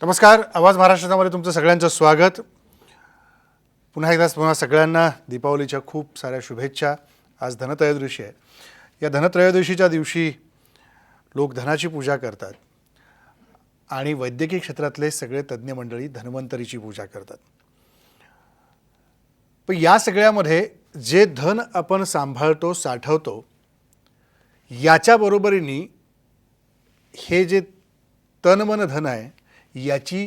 नमस्कार. आवाज महाराष्ट्रामध्ये तुमचं सगळ्यांचं स्वागत. पुन्हा सगळ्यांना दीपावलीच्या खूप साऱ्या शुभेच्छा. आज धनत्रयोदशी आहे. या धनत्रयोदशीच्या दिवशी लोक धनाची पूजा करतात आणि वैद्यकीय क्षेत्रातले सगळे तज्ज्ञ मंडळी धन्वंतरीची पूजा करतात. पण या सगळ्यामध्ये जे धन आपण सांभाळतो, साठवतो, याच्या बरोबरीने हे जे तनमन धन आहे याची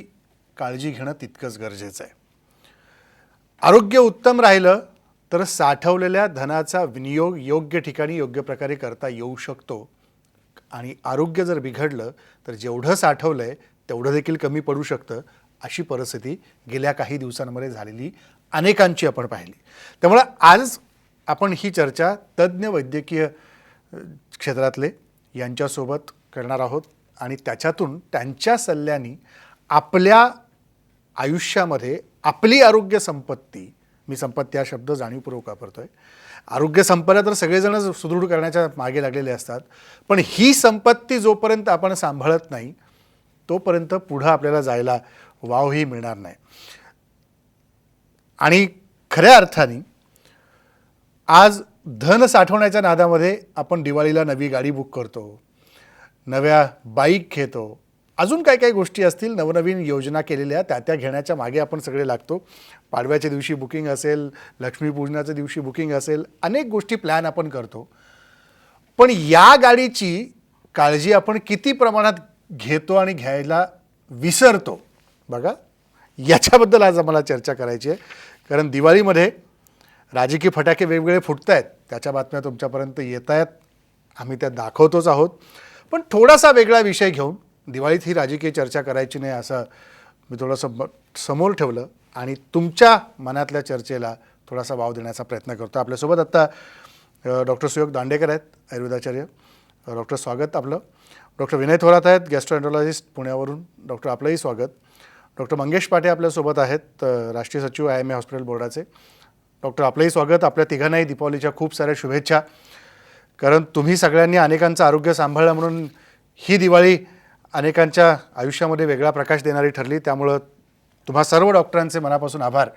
काळजी घेणं तितकंच गरजेचं आहे. आरोग्य उत्तम राहिलं तर साठवलेल्या धनाचा विनियोग योग्य ठिकाणी योग्य प्रकारे करता येऊ शकतो. आणि आरोग्य जर बिघडलं तर जेवढं साठवलं आहे तेवढं देखील कमी पडू शकतं. अशी परिस्थिती गेल्या काही दिवसांमध्ये झालेली अनेकांची आपण पाहिली. त्यामुळे आज आपण ही चर्चा तज्ज्ञ वैद्यकीय क्षेत्रातले यांच्यासोबत करणार आहोत आणि त्याच्यातून त्यांच्या सल्ल्याने आपल्या आयुष्यामध्ये आपली आरोग्य संपत्ती, मी संपत्ती हा शब्द जाणीवपूर्वक वापरतोय, आरोग्य संपदा तर सगळेजण सुदृढ करण्याच्या मागे लागलेले असतात, पण ही संपत्ती जोपर्यंत आपण सांभाळत नाही तोपर्यंत पुढं आपल्याला जायला वावही मिळणार नाही. आणि खऱ्या अर्थाने आज धन साठवण्याच्या नादामध्ये आपण दिवाळीला नवी गाडी बुक करतो, नव्या बाईक घेतो, अजून काय काय गोष्टी असतील नवनवीन योजना केलेल्या त्या घेण्याच्या मागे आपण सगळे लागतो. पाडव्याच्या दिवशी बुकिंग असेल, लक्ष्मीपूजनाच्या दिवशी बुकिंग असेल, अनेक गोष्टी प्लॅन आपण करतो. पण या गाडीची काळजी आपण किती प्रमाणात घेतो आणि घ्यायला विसरतो बघा, याच्याबद्दल आज आम्हाला चर्चा करायची आहे. कारण दिवाळीमध्ये राजकीय फटाके वेगवेगळे फुटत आहेत, त्याच्या बातम्या तुमच्यापर्यंत येत आहेत, आम्ही त्या दाखवतोच आहोत. पण थोडासा वेगळा विषय घेऊन दिवाळीत ही राजकीय चर्चा करायची नाही असं मी थोडंसं समोर ठेवलं आणि तुमच्या मनातल्या चर्चेला थोडासा वाव देण्याचा प्रयत्न करतो. आपल्यासोबत आत्ता डॉक्टर सुयोग दांडेकर आहेत, आयुर्वेदाचार्य. डॉक्टर स्वागत आपलं. डॉक्टर विनय थोरात आहेत, गॅस्ट्रोएंटरोलॉजिस्ट पुण्यावरून. डॉक्टर आपलंही स्वागत. डॉक्टर मंगेश पाटे आपल्यासोबत आहेत, राष्ट्रीय सचिव IMA हॉस्पिटल बोर्डाचे. डॉक्टर आपलंही स्वागत. आपल्या तिघांनाही दीपावलीच्या खूप साऱ्या शुभेच्छा. कारण तुम्ही सगळ्यांनी अनेकांचं आरोग्य सांभाळलं म्हणून ही दिवाळी अनेकांच्या आयुष्यामध्ये वेगळा प्रकाश देणारी ठरली. त्यामुळं तुम्हा सर्व डॉक्टरांचे मनापासून आभार.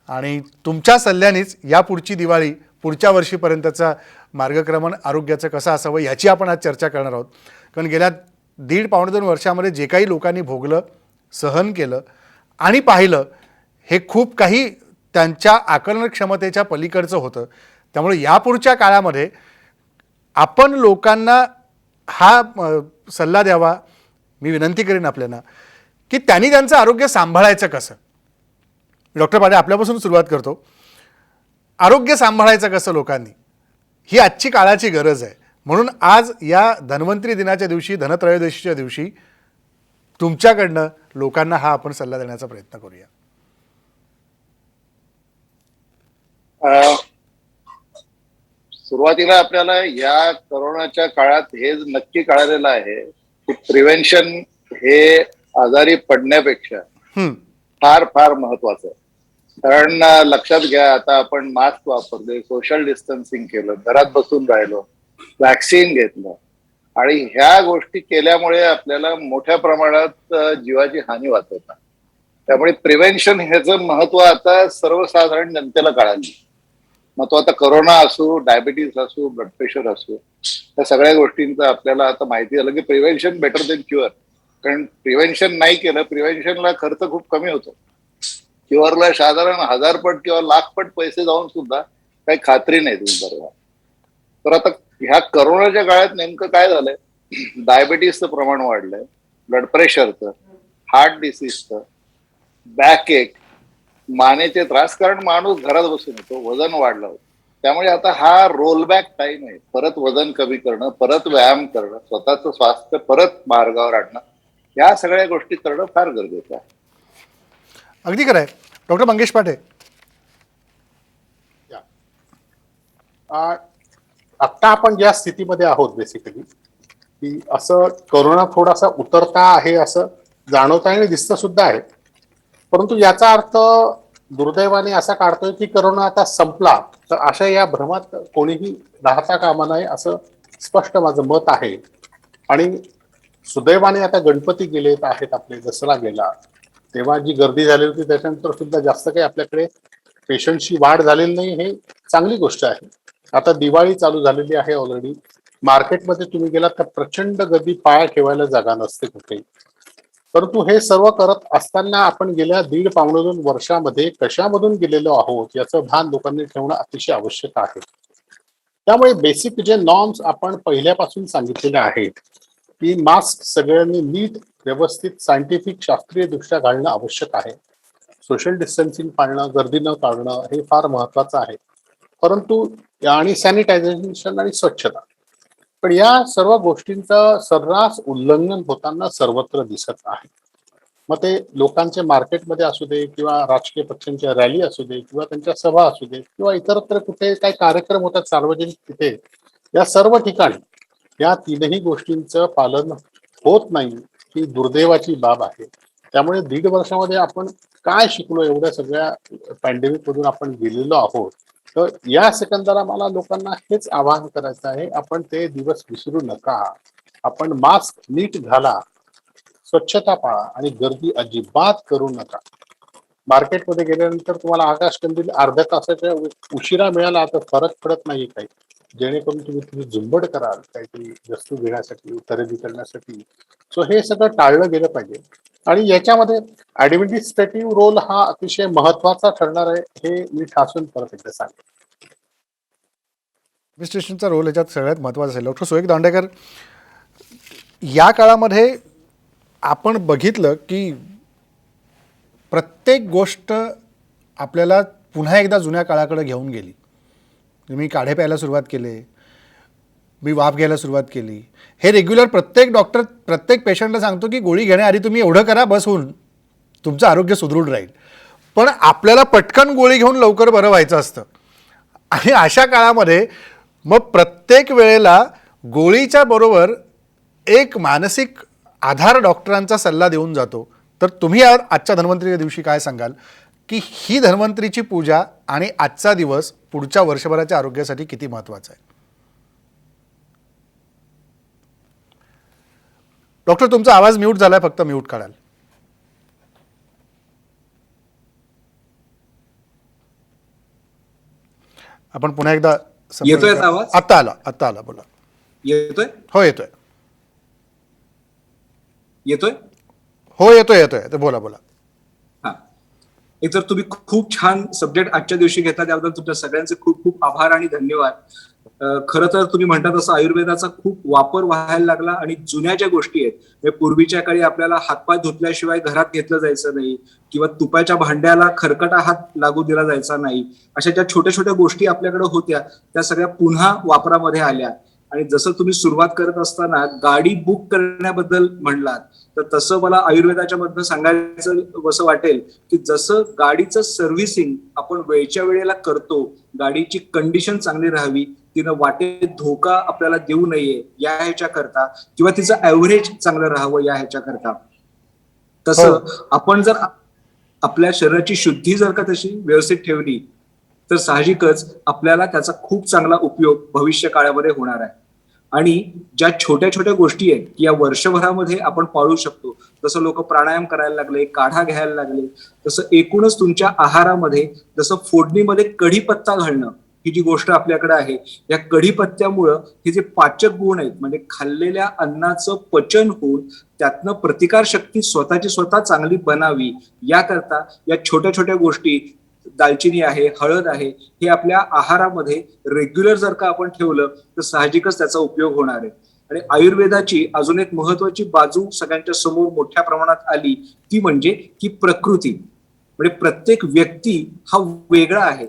आणि तुमच्या सल्ल्यानेच या पुढची दिवाळी, पुढच्या वर्षीपर्यंतचा मार्गक्रमण आरोग्याचं कसं असावं याची आपण आज चर्चा करणार आहोत. कारण गेल्या 1.5-2 वर्षामध्ये जे काही लोकांनी भोगलं, सहन केलं आणि पाहिलं, हे खूप काही त्यांच्या आकलन क्षमतेच्या पलीकडचं होतं. त्यामुळे यापुढच्या काळामध्ये आपण लोकांना हा सल्ला द्यावा. मी विनंती करेन आपल्याला की त्यांनी त्यांचं आरोग्य सांभाळायचं कसं. डॉक्टर पाटे, आपल्यापासून सुरुवात करतो. आरोग्य सांभाळायचं कसं लोकांनी, ही आजची काळाची गरज आहे. म्हणून आज या धन्वंतरी दिनाच्या दिवशी, धनत्रयोदशीच्या दिवशी तुमच्याकडनं लोकांना हा आपण सल्ला देण्याचा प्रयत्न करूया. सुरुवातीला आपल्याला या कोरोनाच्या काळात हे नक्की कळालेलं आहे की प्रिव्हेन्शन हे आजारी पडण्यापेक्षा फार फार महत्वाचं आहे. कारण लक्षात घ्या, आता आपण मास्क वापरले, सोशल डिस्टन्सिंग केलं, घरात बसून राहिलो, वॅक्सिन घेतलं आणि ह्या गोष्टी केल्यामुळे आपल्याला मोठ्या प्रमाणात जीवाची हानी वाचवतात. त्यामुळे प्रिव्हेन्शन ह्याचं महत्व आता सर्वसाधारण जनतेला कळालं. मग तो आता करोना असो, डायबिटीज असो, ब्लड प्रेशर असो, त्या सगळ्या गोष्टींचं आपल्याला आता माहिती झालं की प्रिव्हेन्शन बेटर देन क्युअर. कारण प्रिव्हेन्शन नाही केलं, प्रिव्हेन्शनला खर्च खूप कमी होतो. क्युअरला साधारण 1000 पट किंवा लाख पट पैसे जाऊन सुद्धा काही खात्री नाही तुम्ही बरोबर. तर आता ह्या करोनाच्या काळात नेमकं काय झालंय, डायबिटीजचं प्रमाण वाढलंय, ब्लड प्रेशरचं, हार्ट डिसीजचं, बॅक एक, मानेचे त्रास, कारण माणूस घरात बसून येतो, वजन वाढलं होतं. त्यामुळे आता हा रोलबॅक टाइम आहे. परत वजन कमी करणं, परत व्यायाम करणं, स्वतःचं स्वास्थ्य परत मार्गावर आणणं, या सगळ्या गोष्टी करणं फार गरजेचं आहे. अगदी खरं आहे. डॉक्टर मंगेश पाटे, आत्ता आपण ज्या स्थितीमध्ये आहोत बेसिकली, की असं कोरोना थोडासा उतरता आहे असं जाणवत आहे आणि दिसतं सुद्धा आहे. परंतु याचा अर्थ दुर्दैवाने असा काढतोय की कोरोना आता संपला, तर अशा या भ्रमात कोणीही राहता कामा नये असं स्पष्ट माझं मत आहे. आणि सुदैवाने आता गणपती गेलेत आहेत, आपले दसरा गेला, तेव्हा जी गर्दी झाली होती त्याच्यानंतर सुद्धा जास्त काही आपल्याकडे पेशंटची वाढ झालेली नाही, हे चांगली गोष्ट आहे. आता दिवाळी चालू झालेली आहे ऑलरेडी. मार्केटमध्ये तुम्ही गेलात तर प्रचंड गर्दी, पाया ठेवायला जागा नसते कुठे. परंतु हे सर्व करत असताना आपण गेल्या 1.5-2 वर्षामध्ये कशामधून गेलेलो आहोत याचं भान लोकांनी ठेवणं अतिशय आवश्यक आहे. त्यामुळे बेसिक जे नॉर्म्स आपण पहिल्यापासून सांगितलेले आहेत की मास्क सगळ्यांनी नीट, व्यवस्थित, सायंटिफिक, शास्त्रीय दृष्ट्या घालणं आवश्यक आहे. सोशल डिस्टन्सिंग पाळणं, गर्दी न टाळणं हे फार महत्वाचं आहे. परंतु आणि सॅनिटायझेशन आणि स्वच्छता, पण या सर्व गोष्टींचं सर्रास उल्लंघन होताना सर्वत्र दिसत आहे. मग ते लोकांचे मार्केटमध्ये असू दे किंवा राजकीय पक्षांच्या रॅली असू दे किंवा त्यांच्या सभा असू दे किंवा इतरत्र कुठे काही कार्यक्रम होतात सार्वजनिक, तिथे या सर्व ठिकाणी या तीनही गोष्टींचं पालन होत नाही ही दुर्दैवाची बाब आहे. त्यामुळे 1.5 वर्षामध्ये आपण काय शिकलो, एवढ्या सगळ्या पॅन्डेमिक मधून आपण गेलेलो आहोत, तर या सेकंदाला मला लोकांना हेच आवाहन करायचं आहे, आपण ते दिवस विसरू नका. आपण मास्क नीट घाला, स्वच्छता पाळा आणि गर्दी अजिबात करू नका. मार्केटमध्ये गेल्यानंतर तुम्हाला आकाश कंदील अर्ध्या तासाच्या उशिरा मिळाला तर फरक पडत नाही काही, जेणेकरून तुम्ही झुंबड कराल काहीतरी वस्तू घेण्यासाठी, खरेदी करण्यासाठी. सो हे सगळं टाळलं गेलं पाहिजे. आणि याच्यामध्ये ऍडमिनिस्ट्रेटिव्ह रोल हा अतिशय महत्वाचा ठरणार आहे, हे मी ठासून परत एकदा सांगेन. ॲडमिनिस्ट्रेशनचा रोल याच्यात सगळ्यात महत्त्वाचा असेल. डॉक्टर सुरेख दांडेकर, या काळामध्ये आपण बघितलं की प्रत्येक गोष्ट आपल्याला पुन्हा एकदा जुन्या काळाकडे घेऊन गेली. मी काढे प्यायला सुरुवात केली, मी वाफ घ्यायला सुरुवात केली. हे रेग्युलर प्रत्येक डॉक्टर प्रत्येक पेशंटला सांगतो की गोळी घेण्याआधी तुम्ही एवढं करा, बस होऊन तुमचं आरोग्य सुदृढ राहील. पण आपल्याला पटकन गोळी घेऊन लवकर बरं व्हायचं असतं. आणि अशा काळामध्ये मग प्रत्येक वेळेला गोळीच्या बरोबर एक मानसिक आधार डॉक्टरांचा सल्ला देऊन जातो. तर तुम्ही आजच्या धन्वंतरी दिवशी काय सांगाल की ही धन्वंतरीची पूजा आणि आजचा दिवस पुढच्या वर्षभराच्या आरोग्यासाठी किती महत्त्वाचा आहे? डॉक्टर, तुमचा आवाज म्यूट झालाय, फक्त म्यूट काढाल. आपण पुन्हा एकदा येतोय आवाज? आता आला, बोला. येतोय? हो येतोय. येतोय? हो येतोय. तर बोला. हा, एकतर तुम्ही खूप छान सब्जेक्ट आजच्या दिवशी घेतला, त्याबद्दल तुमच्या सगळ्यांचे खूप खूप आभार आणि धन्यवाद. खरं तर तुम्ही म्हणता तसं आयुर्वेदाचा खूप वापर व्हायला लागला आणि जुन्या ज्या गोष्टी आहेत, म्हणजे पूर्वीच्या काळी आपल्याला हातपाय धुतल्याशिवाय घरात घेतलं जायचं नाही किंवा तुपाच्या भांड्याला खरकटा हात लागू दिला जायचा नाही, अशा ज्या छोट्या छोट्या गोष्टी आपल्याकडे होत्या त्या सगळ्या पुन्हा वापरामध्ये आल्या. आणि जसं तुम्ही सुरुवात करत असताना गाडी बुक करण्याबद्दल म्हणलात, तर तसं मला आयुर्वेदाच्या मधनं सांगायचं असं वाटेल की जसं गाडीचं सर्व्हिसिंग आपण वेळच्या वेळेला करतो, गाडीची कंडिशन चांगली राहावी, तिनं वाटेत धोका आपल्याला देऊ नये या ह्याच्या करता, किंवा तिचं ऍव्हरेज चांगलं राहावं या ह्याच्या करता, तसं आपण जर आपल्या शरीराची शुद्धी जर का तशी व्यवस्थित ठेवली तर साहजिकच आपल्याला त्याचा खूप चांगला उपयोग भविष्य काळामध्ये होणार आहे. आणि ज्या छोट्या छोट्या गोष्टी आहेत की या वर्षभरामध्ये आपण पाळू शकतो, जसं लोक प्राणायाम करायला लागले, काढा घ्यायला लागले, तसं एकूणच तुमच्या आहारामध्ये जसं फोडणीमध्ये कढीपत्ता घालणं ही जी गोष्ट आपल्याकडे आहे, या कढीपत्त्यामुळं हे जे पाचक गुण आहेत, म्हणजे खाल्लेल्या अन्नाचं पचन होऊन त्यातनं प्रतिकार शक्ती स्वतःची स्वतः चांगली बनावी याकरता या छोट्या छोट्या गोष्टी, दालचिनी आहे, हळद आहे, हे आपल्या आहारामध्ये रेग्युलर जर का आपण ठेवलं तर साहजिकच त्याचा उपयोग होणार आहे. आणि आयुर्वेदाची अजून एक महत्वाची बाजू सगळ्यांच्या समोर मोठ्या प्रमाणात आली, ती म्हणजे की प्रकृती, म्हणजे प्रत्येक व्यक्ती हा वेगळा आहे.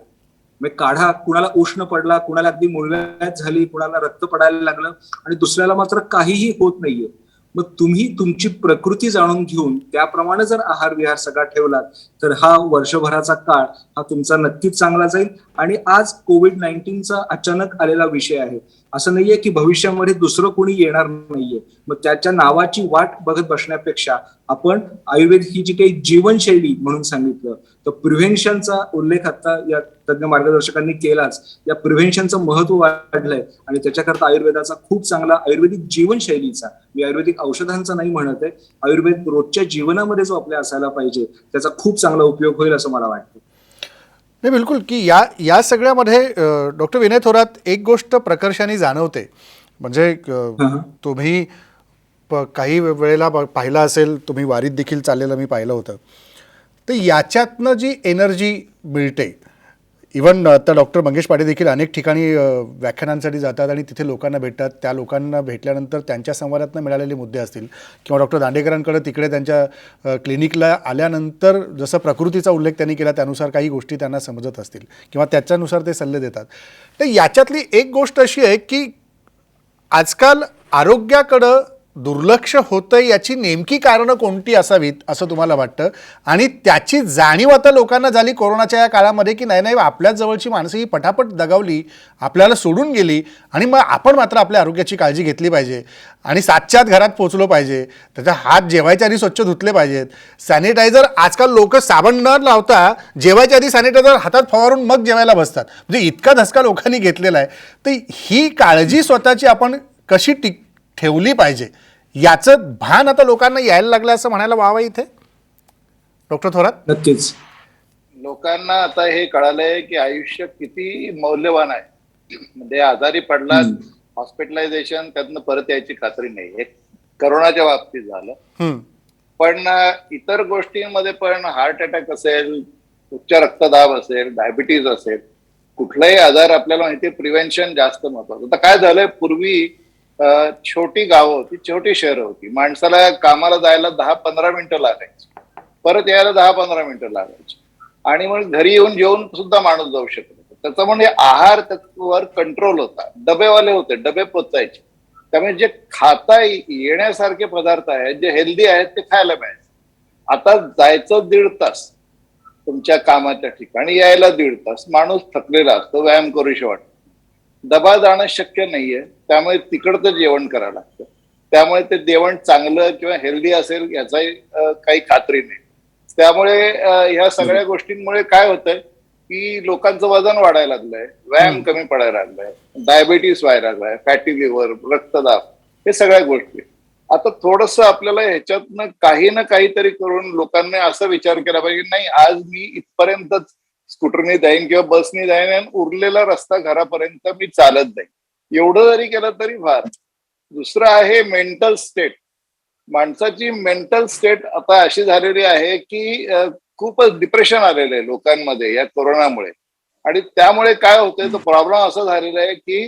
म्हणजे काढा कुणाला उष्ण पडला, कुणाला अगदी मुळव्याध झाली, कुणाला रक्त पडायला लागलं आणि दुसऱ्याला मात्र काहीही होत नाहीये. मग तुम्ही तुमची प्रकृती जाणून घेऊन त्याप्रमाणे जर आहार विहार सगळा ठेवलात तर हा वर्षभराचा काळ हा तुमचा नक्कीच चांगला जाईल. आणि आज कोविड-19चा अचानक आलेला विषय आहे, असं नाहीये की भविष्यामध्ये दुसरं कोणी येणार नाहीये. मग त्याच्या नावाची वाट बघत बसण्यापेक्षा आपण आयुर्वेद ही जी काही जीवनशैली म्हणून सांगितलं, तर प्रिव्हेन्शनचा उल्लेख आता या तज्ञ मार्गदर्शकांनी केलाच. या प्रिव्हेन्शनचं महत्व वाढलंय आणि त्याच्याकरता आयुर्वेदाचा खूप चांगला आयुर्वेदिक जीवनशैलीचा, मी आयुर्वेदिक औषधांचा नाही म्हणत आहे, आयुर्वेद रोजच्या जीवनामध्ये जो आपल्या असायला पाहिजे त्याचा खूप चांगला उपयोग होईल असं मला वाटतं. नाही, बिलकुल की या सगळ्यामध्ये डॉक्टर विनय थोरात एक गोष्ट प्रकर्षाने जाणवते. म्हणजे तुम्ही काही वेळेला पाहिलं असेल, तुम्ही वारीत देखील चाललेलं मी पाहिलं होतं. तर याच्यातनं जी एनर्जी मिळते, इवन आता डॉक्टर मंगेश पाटे देखील अनेक ठिकाणी व्याख्यानांसाठी जातात आणि तिथे लोकांना भेटतात. त्या लोकांना भेटल्यानंतर त्यांच्या संवादातून मिळालेले मुद्दे असतील किंवा डॉक्टर दांडेकरांकडे तिकडे त्यांच्या क्लिनिकला आल्यानंतर जसं प्रकृतीचा उल्लेख त्यांनी केला त्यानुसार काही गोष्टी त्यांना समजत असतील किंवा त्याच्यानुसार ते सल्ले देतात. तर याच्यातली एक गोष्ट अशी आहे की आजकाल आरोग्याकडं दुर्लक्ष होतं, याची नेमकी कारणं कोणती असावीत असं तुम्हाला वाटतं? आणि त्याची जाणीव आता लोकांना झाली कोरोनाच्या या काळामध्ये की नाही नाही, आपल्याच जवळची माणसं ही पटापट दगावली, आपल्याला सोडून गेली आणि मग आपण मात्र आपल्या आरोग्याची काळजी घेतली पाहिजे आणि 7च्या आत घरात पोचलो पाहिजे. त्याचा हात जेवायच्या आधी स्वच्छ धुतले पाहिजेत. सॅनिटायझर आजकाल लोक साबण न लावता जेवायच्या आधी सॅनिटायझर हातात फवारून मग जेवायला बसतात. म्हणजे इतका धसका लोकांनी घेतलेला आहे. तर ही काळजी स्वतःची आपण कशी ठेवली पाहिजे याचं भान आता लोकांना यायला लागलं असं म्हणायला वाव इथे डॉक्टर थोरात? नक्कीच. लोकांना आता हे कळालंय की आयुष्य किती मौल्यवान आहे. म्हणजे आजारी पडलात, हॉस्पिटलायझेशन, त्यातनं परत यायची खात्री नाही. हे करोनाच्या बाबतीत झालं. पण इतर गोष्टींमध्ये पण हार्ट अटॅक असेल, उच्च रक्तदाब असेल, डायबिटीज असेल, कुठलाही आजार आपल्याला माहिती, प्रिव्हेन्शन जास्त महत्वाचं. आता काय झालंय, पूर्वी छोटी गावं होती, छोटी शहरं होती, माणसाला कामाला जायला 10-15 मिनिटं लागायची, परत यायला 10-15 मिनिटं लागायची आणि मग घरी येऊन जेवून सुद्धा माणूस जाऊ शकत होता. त्याचा म्हणजे आहार त्यावर कंट्रोल होता, डबेवाले होते, डबे पोचायचे. त्यामुळे जे खाता येण्यासारखे पदार्थ आहेत, जे हेल्दी आहेत, ते खायला मिळायचे. आता जायचं 1.5 तास तुमच्या कामाच्या ठिकाणी, यायला 1.5 तास, माणूस थकलेला असतो, व्यायाम करूशी वाटतो, डबा जाणं शक्य नाहीये, त्यामुळे तिकडचं जेवण करावं लागतं. त्यामुळे ते जेवण चांगलं किंवा हेल्दी असेल याचाही काही खात्री नाही. त्यामुळे ह्या सगळ्या गोष्टींमुळे काय होतंय की लोकांचं वजन वाढायला लागलंय, व्यायाम कमी पडायला लागलाय, डायबिटीस व्हायला लागलाय, फॅटी लिव्हर, रक्तदाब, हे सगळ्या गोष्टी. आता थोडस आपल्याला ह्याच्यातनं काही ना काहीतरी करून लोकांनी असा विचार केला पाहिजे, नाही आज मी इथपर्यंतच स्कूटरने जाईन किंवा बसने जाईन आणि उरलेला रस्ता घरापर्यंत मी चालत जाईन. एवढं जरी केलं तरी फार. दुसरं आहे मेंटल स्टेट. माणसाची मेंटल स्टेट आता अशी झालेली आहे की खूपच डिप्रेशन आलेलं आहे लोकांमध्ये या कोरोनामुळे. आणि त्यामुळे काय होतंय, तो प्रॉब्लेम असा झालेला आहे की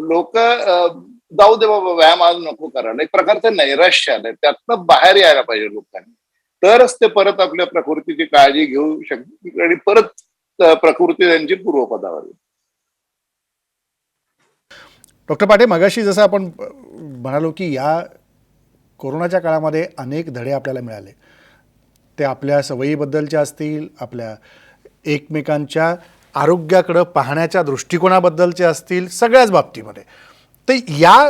लोक जाऊ दे बाबा, व्यायाम आज नको करायला, एक प्रकारचं नैराश्य आलंय. त्यातनं बाहेर यायला पाहिजे लोकांनी, तरच ते परत आपल्या प्रकृतीची काळजी घेऊ शकतील आणि परत प्रकृती त्यांची पूर्वपदावर येईल. डॉक्टर पाटे, मगाशी जसं आपण म्हणालो की या कोरोनाच्या काळामध्ये अनेक धडे आपल्याला मिळाले. ते आपल्या सवयीबद्दलचे असतील, आपल्या एकमेकांच्या आरोग्याकडं पाहण्याच्या दृष्टिकोनाबद्दलचे असतील, सगळ्याच बाबतीमध्ये. तर या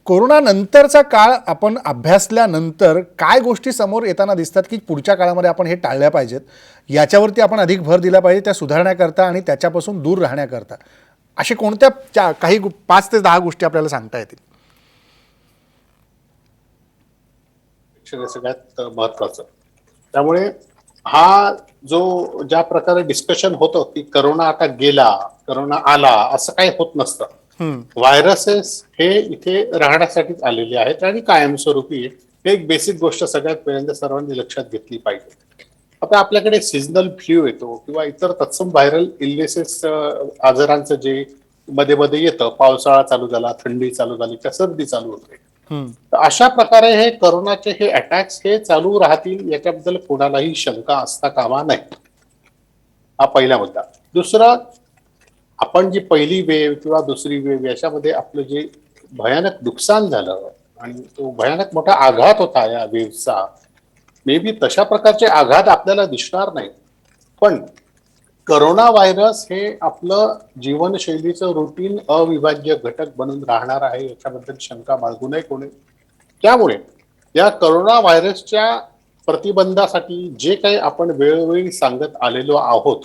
कोरोनानंतरचा काळ आपण अभ्यासल्यानंतर काय गोष्टी समोर येताना दिसतात की पुढच्या काळामध्ये आपण हे टाळल्या पाहिजेत, याच्यावरती आपण अधिक भर दिला पाहिजे, त्या सुधारण्याकरता आणि त्याच्यापासून दूर राहण्याकरता? असे कोणत्या काही 5 ते 10 गोष्टी आपल्याला सांगता येतील? सगळ्यात महत्वाचं. त्यामुळे हा जो ज्या प्रकारे डिस्कशन होतं की करोना आता गेला, करोना आला, असं काही होत नसतं. व्हायरसेस हे इथे राहण्यासाठीच आलेले आहेत आणि कायमस्वरूपी. हे एक बेसिक गोष्ट सगळ्यात पहिल्यांदा सर्वांनी लक्षात घेतली पाहिजे. आता आपल्याकडे सीझनल फ्ल्यू येतो किंवा इतर तत्सम व्हायरल इलनेसेस, आजारांचं जे मध्ये मध्ये येतं, पावसाळा चालू झाला, थंडी चालू झाली, त्या सर्दी चालू होते. अशा प्रकारे हे करोनाचे हे अटॅक्स हे चालू राहतील याच्याबद्दल कोणालाही शंका असता कामा नाही. हा पहिला मुद्दा. दुसरा, आपण जी पहिली वेव्ह किंवा दुसरी वेव्ह याच्यामध्ये आपलं जे भयानक नुकसान झालं आणि तो भयानक मोठा आघात होता या वेव्हचा, मे बी तशा प्रकारचे आघात आपल्याला दिसणार नाही, पण करोना व्हायरस हे आपलं जीवनशैलीचं रुटीन अविभाज्य घटक बनून राहणार आहे याच्याबद्दल शंका बाळगू नये कोणी. त्यामुळे या करोना व्हायरसच्या प्रतिबंधासाठी जे काही आपण वेळोवेळी सांगत आलेलो आहोत,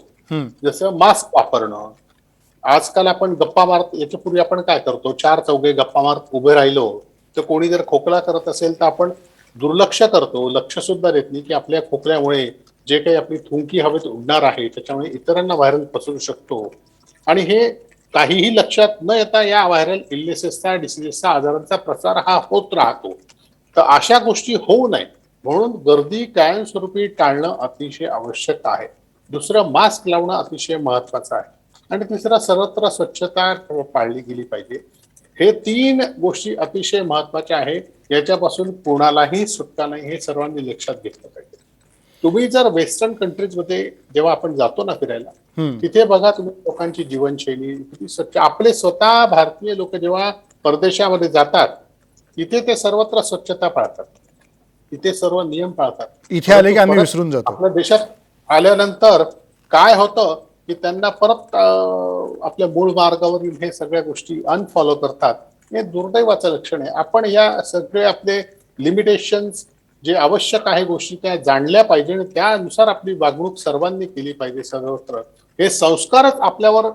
जसं मास्क वापरणं. आजकाल आपण गप्पा मारत, याच्यापूर्वी आपण काय करतो, चार चौघे गप्पा मारत उभे राहिलो तर कोणी जर खोकला करत असेल तर आपण दुर्लक्ष करतो, लक्ष सुद्धा देत नाही की आपल्या खोकल्यामुळे जे काही आपली थुंकी हवेत उडणार आहे त्याच्यामुळे इतरांना व्हायरल पसरू शकतो. आणि हे काहीही लक्षात न येता या व्हायरल इलनेसेसचा, डिसिजेसचा, आजारांचा प्रसार हा होत राहतो. तर अशा गोष्टी होऊ नये म्हणून गर्दी कायमस्वरूपी टाळणं अतिशय आवश्यक आहे. दुसरं, मास्क लावणं अतिशय महत्वाचं आहे. आणि तिसरं, सर्वत्र स्वच्छता पाळली गेली पाहिजे. हे 3 गोष्टी अतिशय महत्वाच्या आहेत. याच्यापासून कोणालाही सुटका नाही, हे सर्वांनी लक्षात घेतलं पाहिजे. तुम्ही जर वेस्टर्न कंट्रीजमध्ये जेव्हा आपण जातो ना फिरायला, तिथे बघा तुम्ही लोकांची जीवनशैली किती स्वच्छ. आपले स्वतः भारतीय लोक जेव्हा परदेशामध्ये जातात तिथे ते सर्वत्र स्वच्छता पाळतात, तिथे सर्व नियम पाळतात. इथे आले की आम्ही परत विसरून जातो. आपल्या देशात आल्यानंतर काय होतं की त्यांना परत आपल्या मूळ मार्गावरील हे सगळ्या गोष्टी अनफॉलो करतात. हे दुर्दैवाचं लक्षण आहे. आपण या सगळे आपले लिमिटेशन्स, जे आवश्यक आहे गोष्टी, त्या जाणल्या पाहिजे आणि त्यानुसार आपली वागणूक सर्वांनी केली पाहिजे सर्वत्र. हे संस्कारच आपल्यावर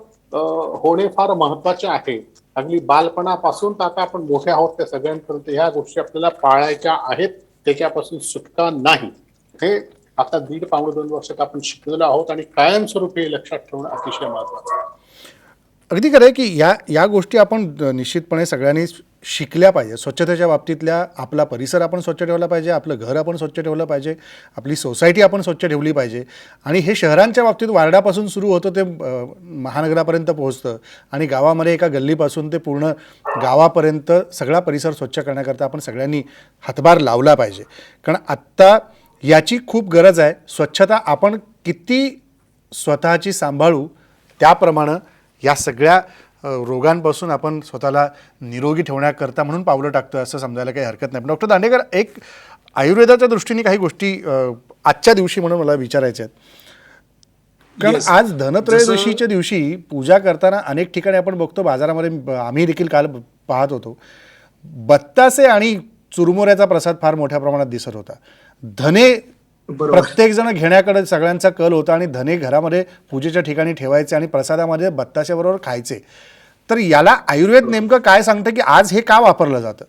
होणे फार महत्वाचे आहे. अगदी बालपणापासून तर आता आपण मोठे आहोत त्या सगळ्यांपर्यंत ह्या गोष्टी आपल्याला पाळायच्या आहेत, त्याच्यापासून सुटका नाही. हे आता 1.5-2 वर्षात आपण शिकलेलो आहोत आणि कायमस्वरूपी हे लक्षात ठेवणं अतिशय महत्वाचं आहे. अगदी खरं आहे की या गोष्टी आपण निश्चितपणे सगळ्यांनी शिकल्या पाहिजे. स्वच्छतेच्या बाबतीतल्या आपला परिसर आपण स्वच्छ ठेवला पाहिजे, आपलं घर आपण स्वच्छ ठेवलं पाहिजे, आपली सोसायटी आपण स्वच्छ ठेवली पाहिजे. आणि हे शहरांच्या बाबतीत वार्डापासून सुरू होतं ते महानगरापर्यंत पोहोचतं आणि गावामध्ये एका गल्लीपासून ते पूर्ण गावापर्यंत सगळा परिसर स्वच्छ करण्याकरता आपण सगळ्यांनी हातभार लावला पाहिजे. कारण आत्ता याची खूप गरज आहे. स्वच्छता आपण किती स्वतःची सांभाळू त्याप्रमाणे या सगळ्या रोगांपासून आपण स्वतःला निरोगी ठेवण्याकरता म्हणून पावलं टाकतो असं समजायला काही हरकत नाही. पण डॉक्टर दांडेकर, एक आयुर्वेदाच्या दृष्टीने काही गोष्टी आजच्या दिवशी म्हणून मला विचारायच्या आहेत. कारण आज धनत्रयोदशीच्या दिवशी पूजा करताना अनेक ठिकाणी आपण बघतो, बाजारामध्ये आम्ही देखील काल पाहत होतो, बत्तासे आणि चुरमुऱ्याचा प्रसाद फार मोठ्या प्रमाणात दिसत होता. धने प्रत्येक जण घेण्याकडे सगळ्यांचा कल होता आणि धने घरामध्ये पूजेच्या ठिकाणी ठेवायचे आणि प्रसादामध्ये बत्ताशाबरोबर खायचे. तर याला आयुर्वेद नेमकं काय सांगतं की आज हे का वापरलं जातं?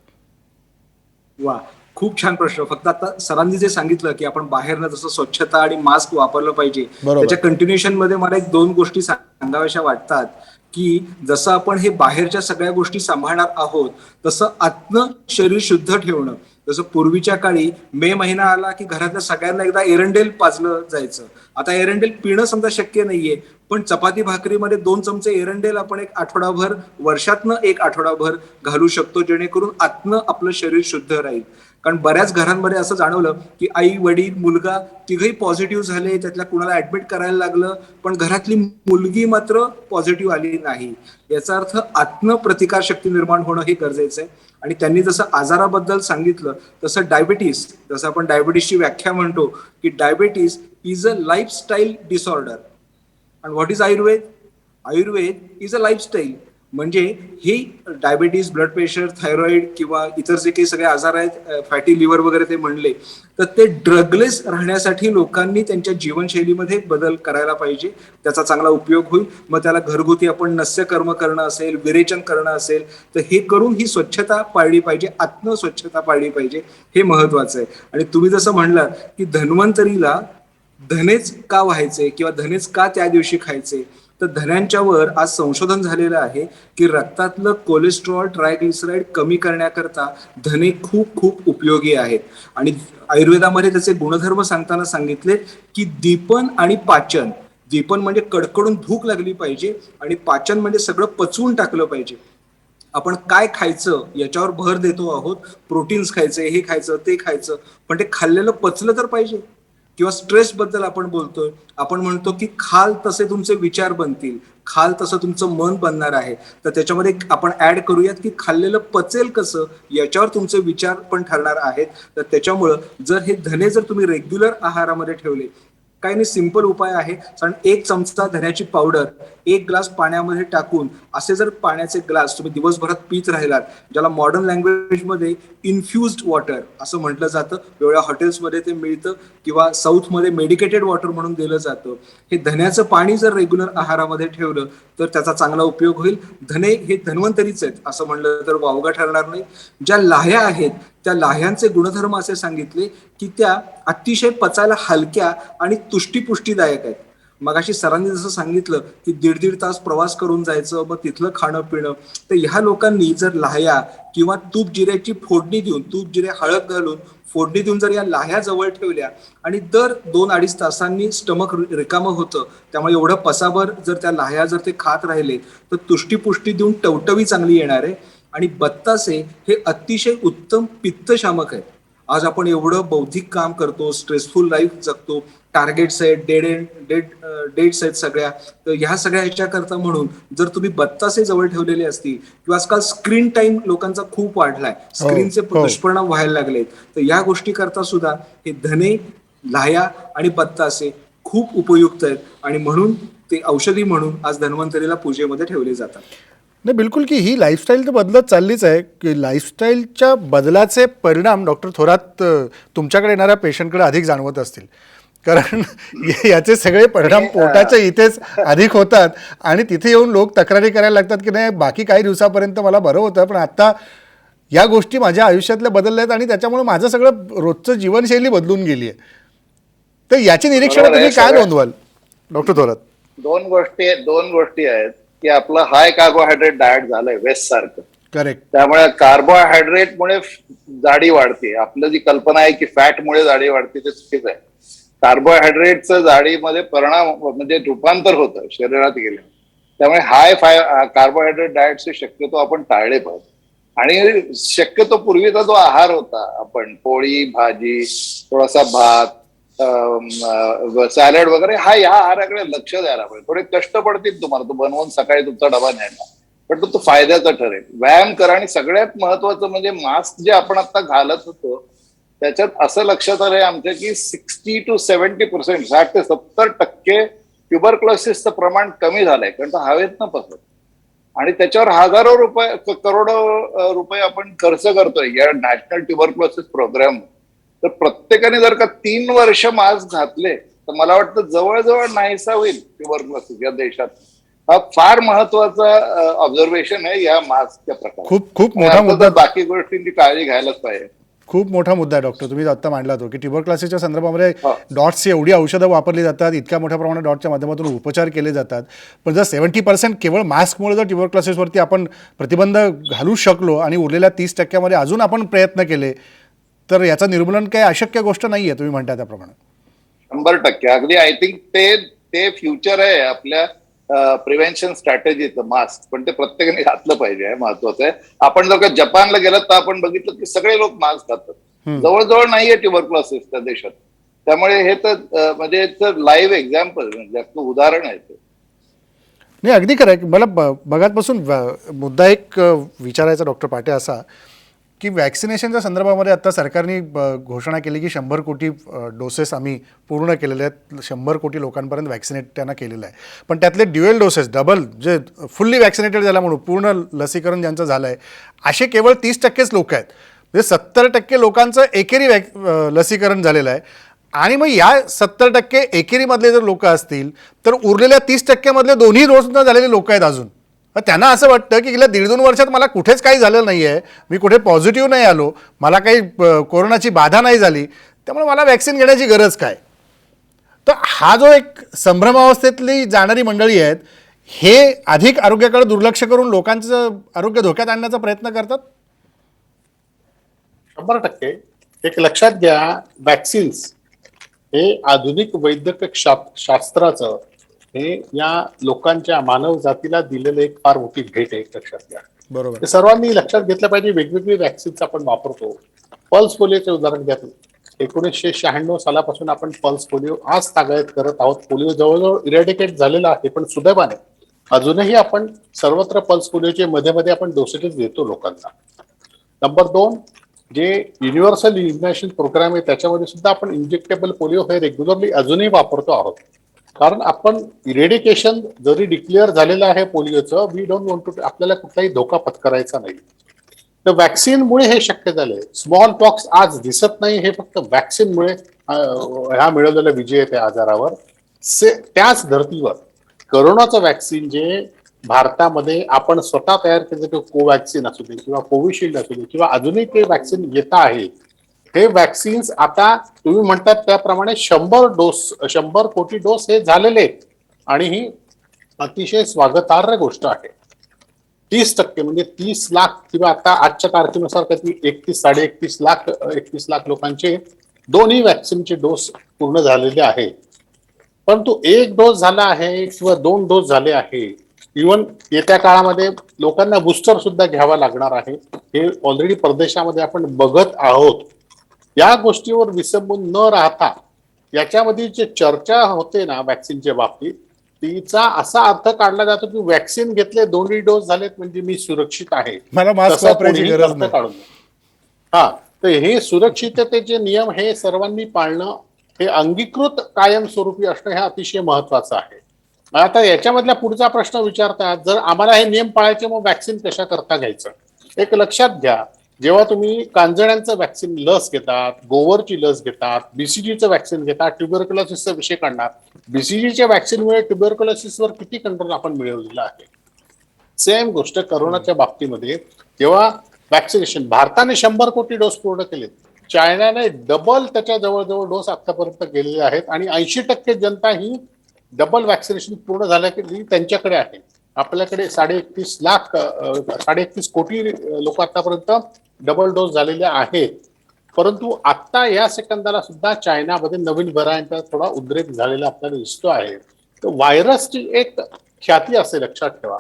वा, खूप छान प्रश्न. फक्त आता सरांनी जे सांगितलं की आपण बाहेरनं जसं स्वच्छता आणि मास्क वापरलं पाहिजे, त्याच्या कंटिन्युएशन मध्ये मला 1-2 गोष्टी सांगाव्याशा वाटतात. की जसं आपण हे बाहेरच्या सगळ्या गोष्टी सांभाळणार आहोत तसं आतनं शरीर शुद्ध ठेवणं. जसं पूर्वीच्या काळी मे महिना आला की घरातल्या सगळ्यांना एकदा एरंडेल पाजलं जायचं. आता एरंडेल पिणं समजा शक्य नाहीये, पण चपाती भाकरीमध्ये 2 चमचे एरंडेल आपण एक आठवडाभर, वर्षातनं 1 आठवडाभर घालू शकतो, जेणेकरून आतनं आपलं शरीर शुद्ध राहील. कारण बऱ्याच घरांमध्ये असं जाणवलं की आई, वडील, मुलगा तिघही पॉझिटिव्ह झाले, त्यातल्या कुणाला ऍडमिट करायला लागलं, पण घरातली मुलगी मात्र पॉझिटिव्ह आली नाही. याचा अर्थ आत्म प्रतिकार शक्ती निर्माण होणं हे गरजेचं आहे. आणि त्यांनी जसं आजाराबद्दल सांगितलं तसं डायबिटीस, जसं आपण डायबिटीसची व्याख्या म्हणतो की diabetes is a lifestyle disorder. आणि what is Ayurveda? Ayurveda is a lifestyle. म्हणजे ही डायबिटीज, ब्लड प्रेशर, थायरॉइड किंवा इतर जे काही सगळे आजार आहेत, फॅटी लिव्हर वगैरे ते म्हणले, तर ते ड्रगलेस राहण्यासाठी लोकांनी त्यांच्या जीवनशैलीमध्ये बदल करायला पाहिजे. त्याचा चांगला उपयोग होईल. मग त्याला घरगुती आपण नस्य कर्म करणं असेल, विरेचन करणं असेल, तर हे करून ही स्वच्छता पाळली पाहिजे, आत्म स्वच्छता पाळली पाहिजे. हे महत्वाचं आहे. आणि तुम्ही जसं म्हणलात की धन्वंतरीला धनेच का व्हायचे किंवा धनेच का त्या दिवशी खायचे, तर धन्यांच्यावर आज संशोधन झालेलं आहे की रक्तातलं कोलेस्ट्रॉल, ट्रायग्लिसराईड कमी करण्याकरता धने खूप खूप उपयोगी आहेत. आणि आयुर्वेदामध्ये त्याचे गुणधर्म सांगताना सांगितले की दीपन आणि पाचन. दीपन म्हणजे कडकडून भूक लागली पाहिजे आणि पाचन म्हणजे सगळं पचवून टाकलं पाहिजे. आपण काय खायचं याच्यावर भर देतो आहोत. प्रोटीन्स खायचे, हे खायचं, ते खायचं, पण ते खाल्लेलं पचलं तर पाहिजे. किंवा स्ट्रेस बद्दल आपण बोलतोय, आपण म्हणतो की खाल तसे तुमचे विचार बनतील, खाल तसं तुमचं मन बनणार आहे. तर त्याच्यामध्ये आपण ऍड करूयात की खाल्लेलं पचेल कसं याच्यावर तुमचे विचार पण ठरणार आहेत. तर त्याच्यामुळं जर हे धने जर तुम्ही रेग्युलर आहारामध्ये ठेवले काही नाही, सिंपल उपाय आहे. कारण 1 चमचा धन्याची पावडर 1 ग्लास पाण्यामध्ये टाकून असे जर पाण्याचे ग्लास तुम्ही दिवसभरात पीत राहिलात, ज्याला मॉडर्न लँग्वेजमध्ये इन्फ्युज्ड वॉटर असं म्हटलं जातं, वेगवेगळ्या हॉटेल्समध्ये ते मिळतं किंवा साऊथमध्ये मेडिकेटेड वॉटर म्हणून दिलं जातं. हे धन्याचं पाणी जर रेग्युलर आहारामध्ये ठेवलं तर त्याचा चांगला उपयोग होईल. धने हे धन्वंतरीच आहेत असं म्हणलं तर वावगं ठरणार नाही. ज्या लाह्या आहेत त्या लाह्यांचे गुणधर्म असे सांगितले की त्या अतिशय पचायला हलक्या आणि तुष्टीपुष्टीदायक आहेत. मगाशी सरांनी जसं सांगितलं की 1.5 तास प्रवास करून जायचं, मग तिथलं खाणं पिणं, तर ह्या लोकांनी जर लाह्या किंवा तूप जिऱ्याची फोडणी देऊन, तूप जिरे हळद घालून फोडणी देऊन जर या लाह्या जवळ ठेवल्या आणि दर 2-2.5 तासांनी स्टमक रिकामं होतं, त्यामुळे एवढं पसाभर जर त्या लाह्या जर ते खात राहिले तर तुष्टीपुष्टी देऊन टवटवी चांगली येणार आहे. आणि बत्तासे हे अतिशय उत्तम पित्तशामक आहेत. आज आपण एवढं बौद्धिक काम करतो, स्ट्रेसफुल लाईफ जगतो, टार्गेट्स आहेत, डेट्स आहेत सगळ्या, तर ह्या सगळ्या ह्याच्याकरता म्हणून जर तुम्ही बत्तासे जवळ ठेवलेले असतील किंवा आजकाल स्क्रीन टाइम लोकांचा खूप वाढलाय, स्क्रीनचे दुष्परिणाम व्हायला लागलेत, तर या गोष्टी करता सुद्धा हे धने, लाह्या आणि बत्तासे खूप उपयुक्त आहेत आणि म्हणून ते औषधी म्हणून आज धन्वंतरीला पूजेमध्ये ठेवले जातात. नाही, बिलकुल की ही लाईफस्टाईल तर बदलत चाललीच आहे की लाईफस्टाईलच्या बदलाचे परिणाम डॉक्टर थोरात तुमच्याकडे येणाऱ्या पेशंटकडे अधिक जाणवत असतील, कारण याचे सगळे परिणाम पोटाच्या इथेच अधिक होतात आणि तिथे येऊन लोक तक्रारी करायला लागतात की नाही बाकी काही दिवसापर्यंत मला बरं होतं पण आता या गोष्टी माझ्या आयुष्यातल्या बदलल्या आहेत आणि त्याच्यामुळे माझं सगळं रोजचं जीवनशैली बदलून गेली आहे. तर याची निरीक्षण तुम्ही काय नोंदवाल डॉक्टर थोरात? दोन गोष्टी आहेत की आपलं हाय कार्बोहायड्रेट डाएट झालंय वेस्ट सारखं. करेक्ट. त्यामुळे कार्बोहायड्रेटमुळे जाडी वाढते. आपलं जी कल्पना आहे की फॅटमुळे जाडी वाढते ते चुकीचं आहे. कार्बोहायड्रेटचं जाडीमध्ये परिणाम म्हणजे रूपांतर होतं शरीरात गेले. त्यामुळे कार्बोहायड्रेट डाएटचे शक्यतो आपण टाळले पाहिजे. आणि शक्यतो पूर्वीचा जो आहार होता, आपण पोळी भाजी थोडासा भात सॅलड वगैरे, या आहाराकडे लक्ष द्यायला पाहिजे. थोडे कष्ट पडतील तुम्हाला, तो बनवून सकाळी तुमचा डबा न्यायला, पण तो फायद्याचा ठरेल. व्यायाम करा आणि सगळ्यात महत्वाचं म्हणजे मास्क जे आपण आता घालत होतो त्याच्यात असं लक्षात आलंय आमच्या की 60 to 70%, 60 ते 70% ट्युबरक्लोसिसचं प्रमाण कमी झालंय, कारण तो हवेतनं पसरत आणि त्याच्यावर हजारो रुपये करोडो रुपये आपण खर्च करतोय या नॅशनल ट्युबरक्लोसिस प्रोग्राम. तर प्रत्येकाने जर का 3 वर्ष मास्क घातले तर मला वाटतं जवळजवळ नाहीसा होईल ट्युबरक्लोसिस या देशात. हा फार महत्वाचा ऑब्झर्वेशन आहे या मास्कच्या प्रकारे. खूप मोठा मुद्दा, बाकी गोष्टींची काळजी घ्यायलाच पाहिजे. खूप मोठा मुद्दा आहे डॉक्टर, तुम्ही आता मांडला तो की ट्युबरक्लोसिसच्या संदर्भामध्ये डॉट्सची एवढी औषधं वापरली जातात, इतक्या मोठ्या प्रमाणात डॉटच्या माध्यमातून उपचार केले जातात, पण जर 70% केवळ मास्कमुळे जर ट्युबरक्लोसिसवरती आपण प्रतिबंध घालू शकलो आणि उरलेल्या 30% अजून आपण प्रयत्न केले तर याचं निर्मूलन काही अशक्य गोष्ट नाही आहे, तुम्ही म्हणता त्याप्रमाणे. 100% अगदी. आय थिंक ते फ्युचर आहे आपल्या प्रिव्हेन्शन स्ट्रॅटेजीचं मास्क, पण ते प्रत्येकाने घातलं पाहिजे आहे, महत्वाचं आहे. आपण जर का जपानला गेलं तर आपण बघितलं की सगळे लोक मास्क घालतात. जवळजवळ नाहीये ट्युबरक्लोसिस त्या देशात. त्यामुळे हे तर म्हणजे लाईव्ह एक्झाम्पल, म्हणजे उदाहरण आहे ते. नाही, अगदी खरं आहे. मला बघातपासून मुद्दा एक विचारायचा डॉक्टर पाटे असा की वॅक्सिनेशनच्या संदर्भामध्ये आता सरकारने घोषणा केली की 100 कोटी डोसेस आम्ही पूर्ण केलेले आहेत, 100 कोटी लोकांपर्यंत वॅक्सिनेट त्यांना केलेलं आहे. पण त्यातले ड्युएल डोसेस, डबल जे फुल्ली वॅक्सिनेटेड झाला म्हणून पूर्ण लसीकरण ज्यांचं झालं आहे असे केवळ 30%च लोक आहेत. म्हणजे 70% लोकांचं एकेरी लसीकरण झालेलं आहे. आणि मग या 70% एकेरीमधले जर लोक असतील तर उरलेल्या 30%मधले दोन्ही डोस न झालेले लोक आहेत अजून. त्यांना असं वाटतं की गेल्या 1.5-2 वर्षात मला कुठेच काही झालं नाही आहे, मी कुठे पॉझिटिव्ह नाही आलो, मला काही कोरोनाची बाधा नाही झाली, त्यामुळे मला वॅक्सिन घेण्याची गरज काय. तर हा जो एक संभ्रमावस्थेतली जाणारी मंडळी आहेत हे अधिक आरोग्याकडे दुर्लक्ष करून लोकांचं आरोग्य धोक्यात आणण्याचा प्रयत्न करतात. 100%. एक लक्षात घ्या, वॅक्सिन्स हे आधुनिक वैद्यकीय शास्त्राचं हे या लोकांच्या मानव जातीला दिलेलं एक फार मोठी भेट आहे, लक्षात घ्या. बरोबर. सर्वांनी लक्षात घेतलं पाहिजे. वेगवेगळी वॅक्सिन्स आपण वापरतो. पल्स पोलिओचे उदाहरण घ्या. 1996 सालापासून आपण पल्स पोलिओ आज तागायत करत आहोत. पोलिओ जवळजवळ इरॅडिकेट झालेला आहे, पण सुदैवाने अजूनही आपण सर्वत्र पल्स पोलिओचे मध्ये मध्ये आपण डोसेजेस देतो लोकांना. नंबर 2, जे युनिव्हर्सल इम्युनायझेशन प्रोग्राम आहे त्याच्यामध्ये सुद्धा आपण इंजेक्टेबल पोलिओ हे रेग्युलरली अजूनही वापरतो आहोत. कारण आपण इरेडिकेशन जरी डिक्लेअर झालेलं आहे पोलिओचं, वी डोंट वॉन्ट टू, आपल्याला कुठलाही धोका पत्करायचा नाही. तर व्हॅक्सिनमुळे हे शक्य झालंय. स्मॉल पॉक्स आज दिसत नाही, हे फक्त व्हॅक्सिनमुळे ह्या मिळवलेला विजय आहे त्या आजारावर. त्याच धर्तीवर करोनाचं व्हॅक्सिन जे भारतामध्ये आपण स्वतः तयार केलं, की कोवॅक्सिन असू दे किंवा कोविशिल्ड असू दे किंवा अजूनही ते व्हॅक्सिन येत आहे, हे व्हॅक्सिन्स आता तुम्ही म्हणतात त्याप्रमाणे 100 कोटी डोस हे झालेले आहेत. आणि ही अतिशय स्वागतार्ह गोष्ट आहे. 30% म्हणजे 30 लाख किंवा आता आजच्या तारखेनुसार कधी 31 लाख लोकांचे दोन्ही व्हॅक्सिनचे डोस पूर्ण झालेले आहे. परंतु एक डोस झाला आहे किंवा 2 डोस झाले आहे, इव्हन येत्या काळामध्ये लोकांना बुस्टर सुद्धा घ्यावा लागणार आहे, हे ऑलरेडी परदेशामध्ये आपण बघत आहोत. या गोष्टीवर विसंबून न राहता याच्यामध्ये जे चर्चा होते ना व्हॅक्सिनच्या बाबतीत, तिचा असा अर्थ काढला जातो की व्हॅक्सिन घेतले, दोन्ही डोस झालेत म्हणजे मी सुरक्षित आहे, मला मास्क तसा वापरायची कोणीही गरज अर्थ नाही. काढून नये. हा, तर हे सुरक्षिततेचे नियम हे सर्वांनी पाळणं, हे अंगीकृत कायमस्वरूपी असणं हे अतिशय महत्वाचं आहे. आता याच्यामधला पुढचा प्रश्न विचारतात, जर आम्हाला हे नियम पाळायचे मग व्हॅक्सिन कशा करता घ्यायचं. एक लक्षात घ्या, जेव्हा तुम्ही कांजण्यांचं व्हॅक्सिन लस घेतात, गोवरची लस घेतात, बीसीजीचं व्हॅक्सिन घेतात, ट्युबरक्युलोसिसचा विषय काढणार, बीसीजीच्या व्हॅक्सिनमुळे ट्युबरक्युलोसिसवर किती कंट्रोल आपण मिळवलेला आहे. सेम गोष्ट करोनाच्या बाबतीमध्ये, जेव्हा व्हॅक्सिनेशन भारताने 100 कोटी डोस पूर्ण केले, चायनाने डबल त्याच्या जवळजवळ डोस आतापर्यंत गेलेले आहेत आणि 80% जनता ही डबल व्हॅक्सिनेशन पूर्ण झाल्या की त्यांच्याकडे आहे. आपल्याकडे 31 कोटी लोक आतापर्यंत डबल डोस झालेले आहेत. परंतु आता या सेकंदाला सुद्धा चायनामध्ये नवीन व्हरायंटचा थोडा उद्रेक झालेला आपल्याला दिसतो आहे. तर व्हायरसची एक ख्याती असे लक्षात ठेवा,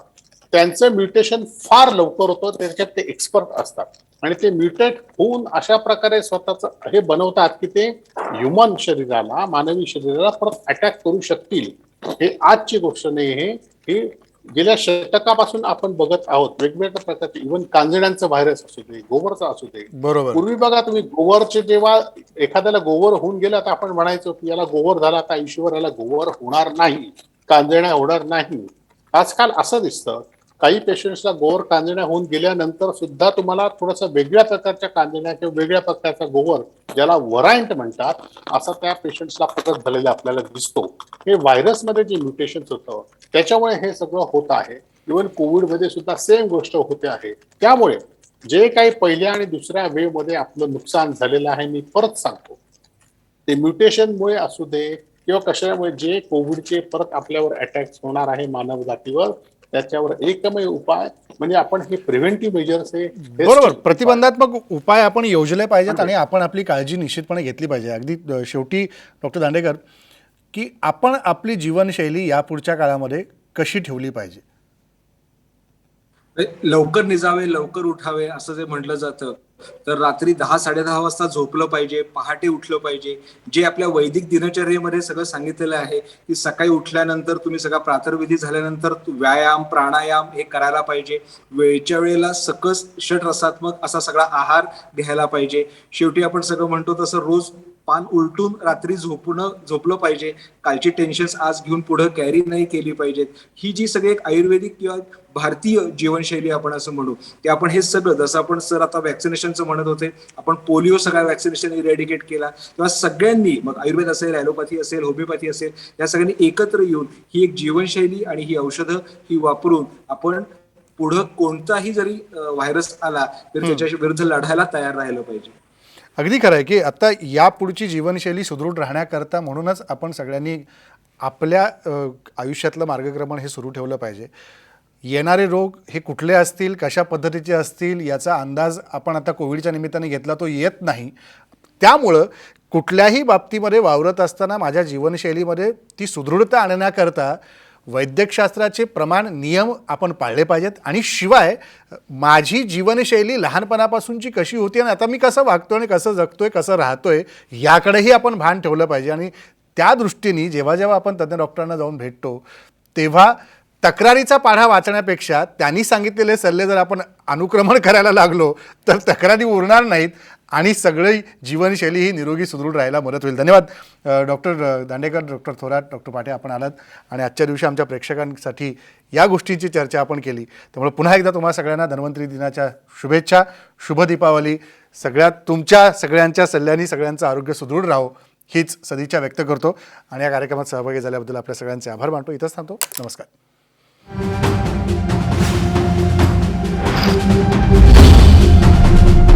त्यांचं म्युटेशन फार लवकर होतं, त्याच्यात ते एक्सपर्ट असतात आणि ते म्युटेट होऊन अशा प्रकारे स्वतःच हे बनवतात की ते ह्युमन शरीराला, मानवी शरीराला परत अटॅक करू शकतील. हे आजची गोष्ट नाही, हे गेल्या शतकापासून आपण बघत आहोत. वेगवेगळ्या प्रकारचे इव्हन कांजिण्यांचं व्हायरस असू दे, गोवरचा असू दे. बरोबर. पूर्वी बघा तुम्ही, गोवरचे जेव्हा एखाद्याला गोवर होऊन गेलं तर आपण म्हणायचो की याला गोवर झाला, आता आयुष्यभर याला गोवर होणार नाही, कांजिण्या होणार नाही. आजकाल असं दिसतं, काही पेशंट्सला गोवर कांजिण्या होऊन गेल्यानंतर सुद्धा तुम्हाला थोडंसं वेगळ्या प्रकारच्या कांजिण्या किंवा वेगळ्या प्रकारचा गोवर, ज्याला व्हरायंट म्हणतात, असं त्या पेशंट्सला प्रकट झालेलं आपल्याला दिसतो. हे व्हायरसमध्ये जे म्युटेशन्स होतं त्याच्यामुळे हे सगळं होत आहे. इव्हन कोविडमध्ये सुद्धा सेम गोष्ट होते आहे. त्यामुळे जे काही पहिल्या आणि दुसऱ्या वेव्ह मध्ये आपलं नुकसान झालेलं आहे, मी परत सांगतो, ते म्युटेशनमुळे असू दे किंवा कशामुळे जे कोविडचे परत आपल्यावर अटॅक्स होणार आहे मानव जातीवर, त्याच्यावर एकमेव उपाय म्हणजे आपण हे प्रिव्हेंटिव्ह मेजर्स हे बरोबर, प्रतिबंधात्मक उपाय आपण योजले पाहिजेत आणि आपण आपली काळजी निश्चितपणे घेतली पाहिजे. अगदी शेवटी डॉक्टर दांडेकर, की आपण आपली जीवनशैली यापुढच्या काळामध्ये कशी ठेवली पाहिजे. लवकर निजावे, लवकर उठावे असं जे म्हटलं जातं, तर रात्री 10-10:30 वाजता झोपलं पाहिजे, पहाटे उठलं पाहिजे. जे आपल्या वैदिक दिनचर्येमध्ये सगळं सांगितलेलं आहे की सकाळी उठल्यानंतर तुम्ही सगळा प्रातर्विधी झाल्यानंतर व्यायाम, प्राणायाम हे करायला पाहिजे. वेळच्या वेळेला सकस षटरसात्मक असा सगळा आहार घ्यायला पाहिजे. शेवटी आपण सगळं म्हणतो तसं रोज पान उलटून रात्री झोपलं पाहिजे. कालची टेन्शन्स आज घेऊन पुढे कॅरी नाही केली पाहिजेत. ही जी सगळी एक आयुर्वेदिक किंवा भारतीय जीवनशैली आपण असं म्हणू, की आपण हे सगळं, जसं आपण सर आता व्हॅक्सिनेशनचं म्हणत होते, आपण पोलिओ सगळा व्हॅक्सिनेशन इरेडिकेट केला, तेव्हा सगळ्यांनी, मग आयुर्वेद असेल, ॲलोपॅथी असेल, होमिओपॅथी असेल, या सगळ्यांनी एकत्र येऊन ही एक जीवनशैली आणि ही औषधं ही वापरून आपण पुढं कोणताही जरी व्हायरस आला तरी त्याच्या विरुद्ध लढायला तयार राहिलं पाहिजे. अगदी खरं आहे की आता यापुढची जीवनशैली सुदृढ राहण्याकरता म्हणूनच आपण सगळ्यांनी आपल्या आयुष्यातलं मार्गक्रमण हे सुरू ठेवलं पाहिजे. येणारे रोग हे कुठले असतील, कशा पद्धतीचे असतील, याचा अंदाज आपण आता कोविडच्या निमित्ताने घेतला, तो येत नाही. त्यामुळं कुठल्याही बाबतीमध्ये वावरत असताना माझ्या जीवनशैलीमध्ये ती सुदृढता आणण्याकरता वैद्यकशास्त्राचे प्रमाण, नियम आपण पाळले पाहिजेत. आणि शिवाय माझी जीवनशैली लहानपणापासूनची कशी होती आणि आता मी कसं वागतोय आणि कसं जगतोय, कसं राहतोय, याकडेही आपण भान ठेवलं पाहिजे. आणि त्या दृष्टीने जेव्हा जेव्हा आपण तज्ज्ञ डॉक्टरांना जाऊन भेटतो तेव्हा तक्रारीचा पाढा वाचण्यापेक्षा त्यांनी सांगितलेले सल्ले जर आपण अनुक्रमण करायला लागलो तर तक्रारी उरणार नाहीत आणि सगळी जीवनशैली ही निरोगी सुदृढ राहायला मदत होईल. धन्यवाद doctor Dandekar, doctor Thorat, doctor पाटे, आपण आलात आणि आजच्या दिवशी आमच्या प्रेक्षकांसाठी या गोष्टींची चर्चा आपण केली. त्यामुळे पुन्हा एकदा तुम्हाला सगळ्यांना धन्वंतरी दिनाच्या शुभेच्छा, शुभ दीपावली. तुमच्या सगळ्यांच्या सल्ल्यांनी सगळ्यांचं आरोग्य सुदृढ राहो हीच सदिच्छा व्यक्त करतो आणि या कार्यक्रमात सहभागी झाल्याबद्दल आपल्या सगळ्यांचे आभार मानतो. इथंच थांबतो. नमस्कार.